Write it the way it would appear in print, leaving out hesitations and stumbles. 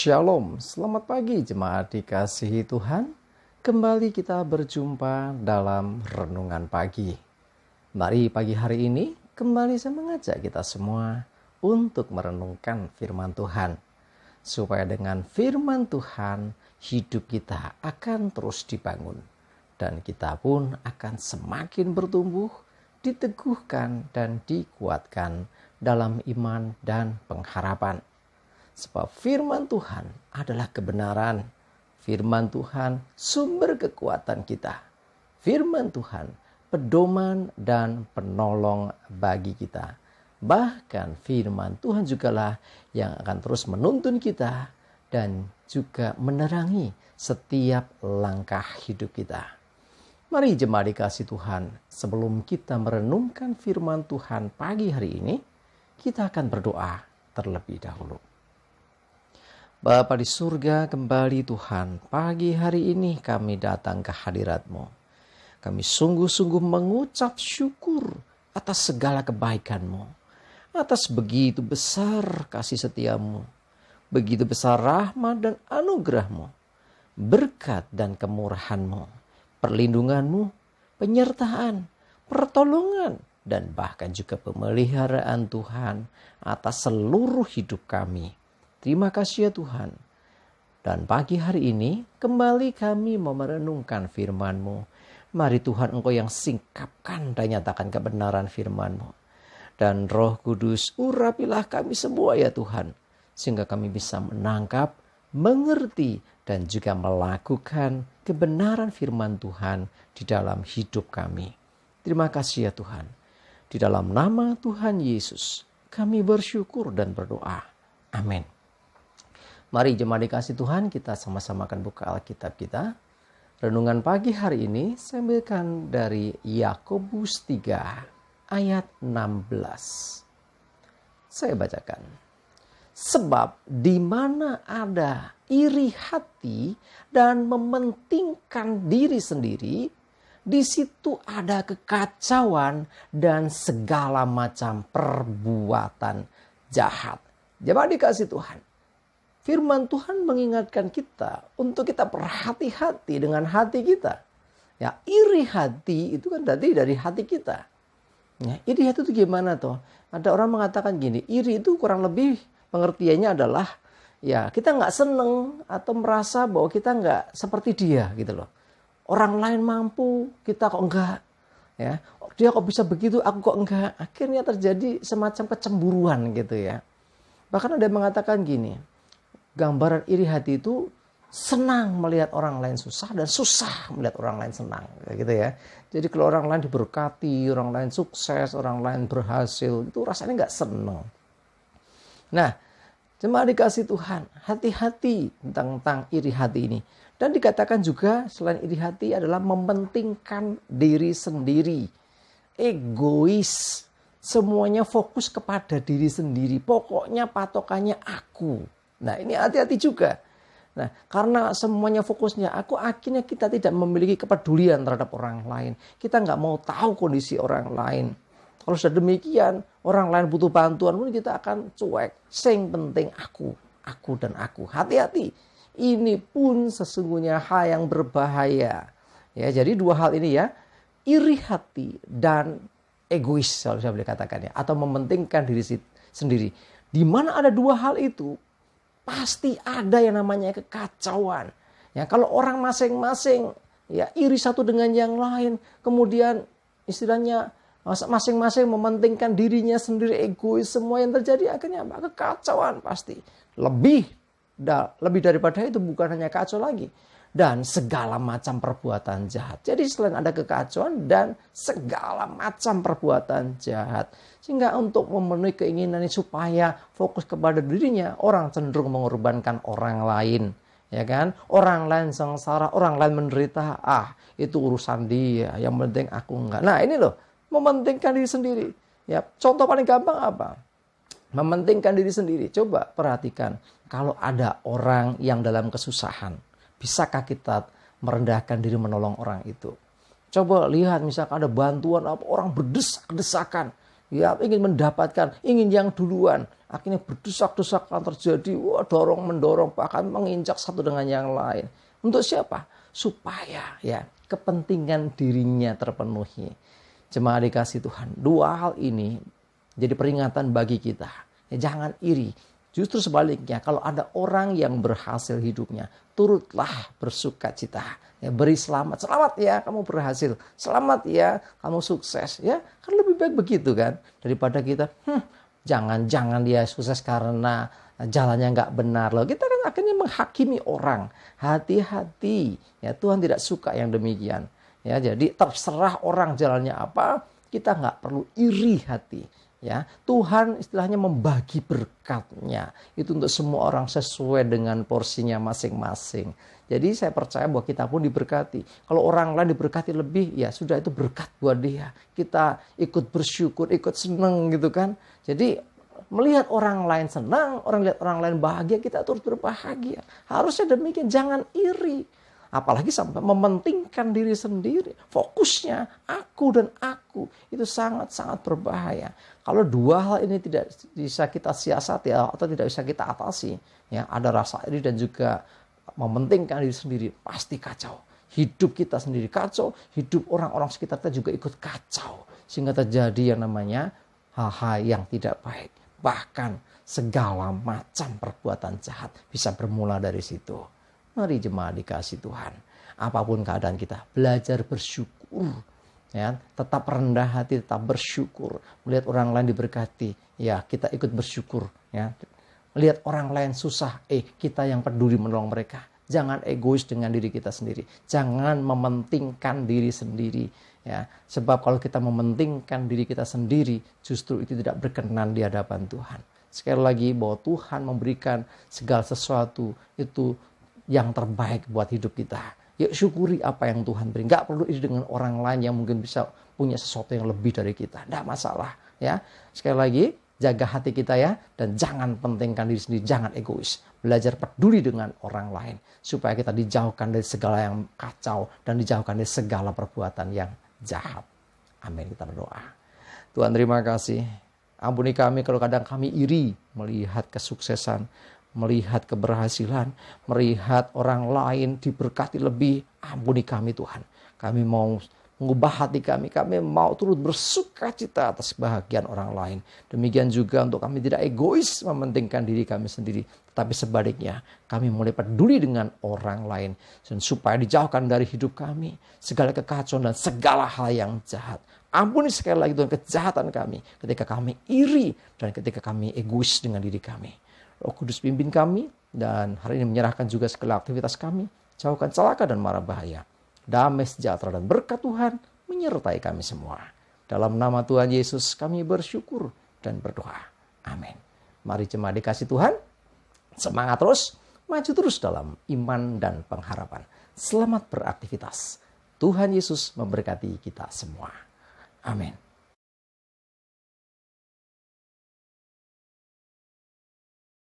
Shalom, selamat pagi jemaat dikasihi Tuhan. Kembali kita berjumpa dalam renungan pagi. Mari pagi hari ini kembali saya mengajak kita semua untuk merenungkan firman Tuhan. Supaya dengan firman Tuhan hidup kita akan terus dibangun. Dan kita pun akan semakin bertumbuh, diteguhkan dan dikuatkan dalam iman dan pengharapan. Sebab firman Tuhan adalah kebenaran. Firman Tuhan sumber kekuatan kita. Firman Tuhan pedoman dan penolong bagi kita. Bahkan firman Tuhan jugalah yang akan terus menuntun kita dan juga menerangi setiap langkah hidup kita. Mari jemaat dikasih Tuhan, sebelum kita merenungkan firman Tuhan pagi hari ini, kita akan berdoa terlebih dahulu. Bapa di surga, kembali Tuhan, pagi hari ini kami datang ke hadirat-Mu. Kami sungguh-sungguh mengucap syukur atas segala kebaikan-Mu, atas begitu besar kasih setia-Mu, begitu besar rahmat dan anugerah-Mu, berkat dan kemurahan-Mu, perlindungan-Mu, penyertaan, pertolongan, dan bahkan juga pemeliharaan Tuhan atas seluruh hidup kami. Terima kasih ya Tuhan. Dan pagi hari ini kembali kami mau merenungkan firman-Mu. Mari Tuhan Engkau yang singkapkan dan nyatakan kebenaran firman-Mu. Dan Roh Kudus urapilah kami semua ya Tuhan. Sehingga kami bisa menangkap, mengerti dan juga melakukan kebenaran firman Tuhan di dalam hidup kami. Terima kasih ya Tuhan. Di dalam nama Tuhan Yesus kami bersyukur dan berdoa. Amin. Mari jemaat dikasih Tuhan, kita sama-sama akan buka Alkitab kita. Renungan pagi hari ini saya ambilkan dari Yakobus 3 ayat 16. Saya bacakan. Sebab di mana ada iri hati dan mementingkan diri sendiri, di situ ada kekacauan dan segala macam perbuatan jahat. Jemaat dikasih Tuhan. Firman Tuhan mengingatkan kita untuk kita berhati-hati dengan hati kita. Ya, iri hati itu kan dari hati kita. Ya, iri hati itu gimana toh? Ada orang mengatakan gini, iri itu kurang lebih pengertiannya adalah ya kita nggak seneng atau merasa bahwa kita nggak seperti dia gitu loh. Orang lain mampu, kita kok enggak. Ya, dia kok bisa begitu, aku kok enggak. Akhirnya terjadi semacam kecemburuan gitu ya. Bahkan ada yang mengatakan gini, gambaran iri hati itu senang melihat orang lain susah dan susah melihat orang lain senang, kayak gitu ya. Jadi kalau orang lain diberkati, orang lain sukses, orang lain berhasil, itu rasanya nggak senang. Nah, jemaat dikasih Tuhan, hati-hati tentang iri hati ini. Dan dikatakan juga selain iri hati adalah mementingkan diri sendiri, egois, semuanya fokus kepada diri sendiri. Pokoknya patokannya aku. Nah ini hati-hati juga. Nah karena semuanya fokusnya aku, akhirnya kita tidak memiliki kepedulian terhadap orang lain. Kita nggak mau tahu kondisi orang lain. Kalau sudah demikian, orang lain butuh bantuan pun kita akan cuek. Sing penting aku dan aku. Hati-hati. Ini pun sesungguhnya hal yang berbahaya. Ya, jadi dua hal ini ya, iri hati dan egois kalau saya boleh katakan ya, atau mementingkan diri sendiri. Di mana ada dua hal itu, pasti ada yang namanya kekacauan. Ya, kalau orang masing-masing ya iri satu dengan yang lain, kemudian istilahnya masing-masing mementingkan dirinya sendiri, egois, semua yang terjadi akhirnya apa? Kekacauan pasti. Lebih daripada itu bukan hanya kacau lagi, dan segala macam perbuatan jahat. Jadi selain ada kekacauan dan segala macam perbuatan jahat. Sehingga untuk memenuhi keinginan supaya fokus kepada dirinya, orang cenderung mengorbankan orang lain. Ya kan? Orang lain sengsara, orang lain menderita. Itu urusan dia, yang penting aku enggak. Nah ini loh, mementingkan diri sendiri. Ya, contoh paling gampang apa? Mementingkan diri sendiri. Coba perhatikan, kalau ada orang yang dalam kesusahan, bisakah kita merendahkan diri menolong orang itu? Coba lihat misalkan ada bantuan apa, orang berdesak-desakan. ya ingin mendapatkan, ingin yang duluan. Akhirnya berdesak-desakan terjadi, dorong-mendorong, bahkan menginjak satu dengan yang lain. Untuk siapa? Supaya ya kepentingan dirinya terpenuhi. Jemaat dikasih Tuhan, dua hal ini jadi peringatan bagi kita. Ya, jangan iri. Justru sebaliknya, kalau ada orang yang berhasil hidupnya, turutlah bersuka cita. Ya, beri selamat. Selamat ya, kamu berhasil. Selamat ya, kamu sukses. Ya, kan lebih baik begitu kan. Daripada kita, jangan-jangan dia sukses karena jalannya nggak benar. Loh, kita kan akhirnya menghakimi orang. Hati-hati. Ya, Tuhan tidak suka yang demikian. Ya, jadi terserah orang jalannya apa, kita nggak perlu iri hati. Ya, Tuhan istilahnya membagi berkatnya itu untuk semua orang sesuai dengan porsinya masing-masing. Jadi saya percaya bahwa kita pun diberkati. Kalau orang lain diberkati lebih, ya sudah itu berkat buat dia. Kita ikut bersyukur, ikut seneng gitu kan. Jadi melihat orang lain senang, lihat orang lain bahagia, kita terus berbahagia. Harusnya demikian, jangan iri. Apalagi sampai mementingkan diri sendiri. Fokusnya aku dan aku. Itu sangat-sangat berbahaya. Kalau dua hal ini tidak bisa kita siasati atau tidak bisa kita atasi. Ya, ada rasa iri dan juga mementingkan diri sendiri. Pasti kacau. Hidup kita sendiri kacau. Hidup orang-orang sekitar kita juga ikut kacau. Sehingga terjadi yang namanya hal-hal yang tidak baik. Bahkan segala macam perbuatan jahat bisa bermula dari situ. Mari jemaat dikasih Tuhan. Apapun keadaan kita, belajar bersyukur. Ya, tetap rendah hati, tetap bersyukur. Melihat orang lain diberkati, ya kita ikut bersyukur. Ya. Melihat orang lain susah, kita yang peduli menolong mereka. Jangan egois dengan diri kita sendiri. Jangan mementingkan diri sendiri. Ya, sebab kalau kita mementingkan diri kita sendiri, justru itu tidak berkenan di hadapan Tuhan. Sekali lagi bahwa Tuhan memberikan segala sesuatu itu yang terbaik buat hidup kita. Yuk syukuri apa yang Tuhan beri. Gak perlu iri dengan orang lain yang mungkin bisa punya sesuatu yang lebih dari kita. Tidak masalah. Ya. Sekali lagi, jaga hati kita ya. Dan jangan pentingkan diri sendiri. Jangan egois. Belajar peduli dengan orang lain. Supaya kita dijauhkan dari segala yang kacau. Dan dijauhkan dari segala perbuatan yang jahat. Amin. Kita berdoa. Tuhan terima kasih. Ampuni kami kalau kadang kami iri melihat kesuksesan, melihat keberhasilan, melihat orang lain diberkati lebih. Ampuni kami Tuhan. Kami mau mengubah hati kami mau turut bersuka cita atas kebahagiaan orang lain. Demikian juga untuk kami tidak egois mementingkan diri kami sendiri. Tetapi sebaliknya, kami mulai peduli dengan orang lain. Dan supaya dijauhkan dari hidup kami segala kekacauan dan segala hal yang jahat. Ampuni sekali lagi Tuhan kejahatan kami ketika kami iri dan ketika kami egois dengan diri kami. Roh Kudus pimpin kami dan hari ini menyerahkan juga segala aktivitas kami. Jauhkan celaka dan mara bahaya. Damai sejahtera dan berkat Tuhan menyertai kami semua. Dalam nama Tuhan Yesus kami bersyukur dan berdoa. Amin. Mari jemaat dikasih Tuhan. Semangat terus, maju terus dalam iman dan pengharapan. Selamat beraktivitas. Tuhan Yesus memberkati kita semua. Amin.